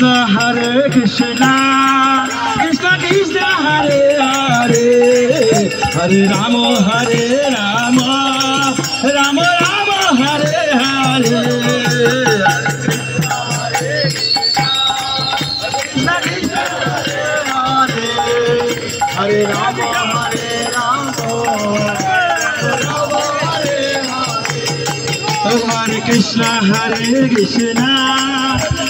Hare Krishna, Krishna Krishna, Hare Hare, Hare Rama, Rama Rama, Hare Hare. Hare Rama, Hare Krishna,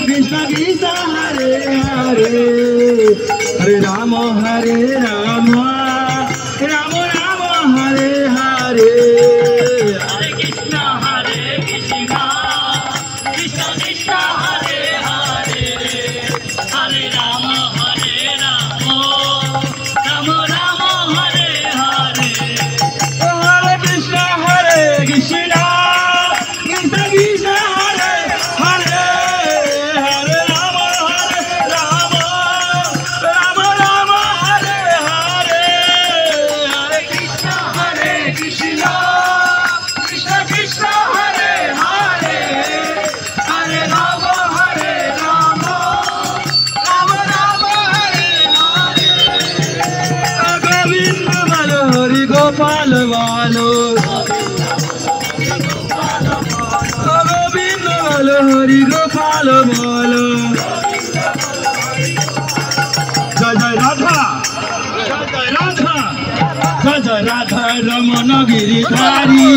Krishna Krishna, Hare Hare, Hare Rama, Rama Rama, Hare Hare. Hare Krishna, Krishna Krishna, Hare Hare, Hare Rama, Rama Rama, Hare Hare. Hare Krishna, Krishna Gopal Valo, Govind Valo, Hari Gopal Valo. Jai Jai Radha, Jai Radha, Jai Radha, Ramana Giridhari,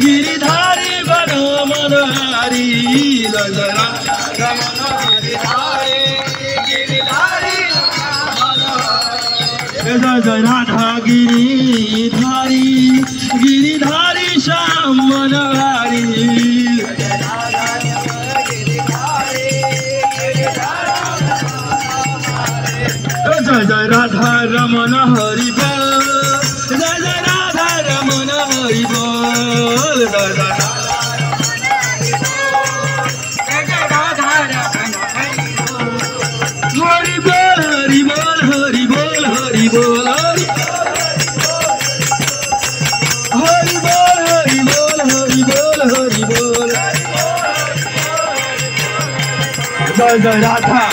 Giridhari Vano Manahari. Jai Jai Radha, Ramana Giridhari, Giridhari Jai Jai Radha, Giridhari, Giridhari Shyam Manahari. Jai Jai Radha, Ramana Hari Bol, Jai Jai Radha, Ramana Hari Bol, Jai Jai Hari Bol, Hari Bol, Hari Bol, Hari Bol, Hari Jai Jai Radha,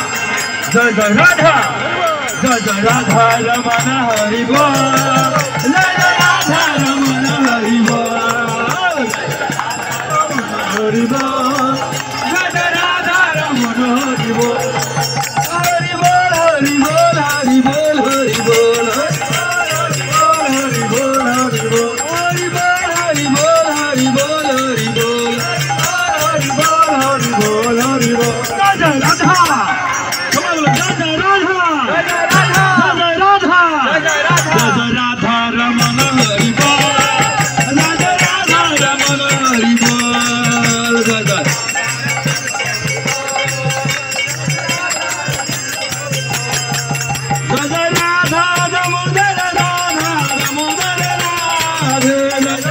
Jai Jai Radha, Jai Jai Radha, Ramana Hari Bol, Jai Jai Radha, Ramana Hari Bol, Hari Bol, Jai Jai Radha, Ramana Hari Bol, Hari Bol, Hari Bol, Hari Bol, Hari Bol, Hari Bol, Hari Bol, Hari Bol, Hari Bol, Hari Bol, Hari Bol, Hari Bol, Hari Bol, Hari Bol. Jai Jai Radha, come on, Jai Jai Radha, Jai Jai Radha, Jai Jai Radha, Jai Jai Radha, Ramana Hari Bol, Jai Jai Radha, Ramana Hari Bol, Jai Jai. Jai Jai Radha, Damodar Radha, Damodar Radha, Jai Jai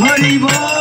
Hari Bol.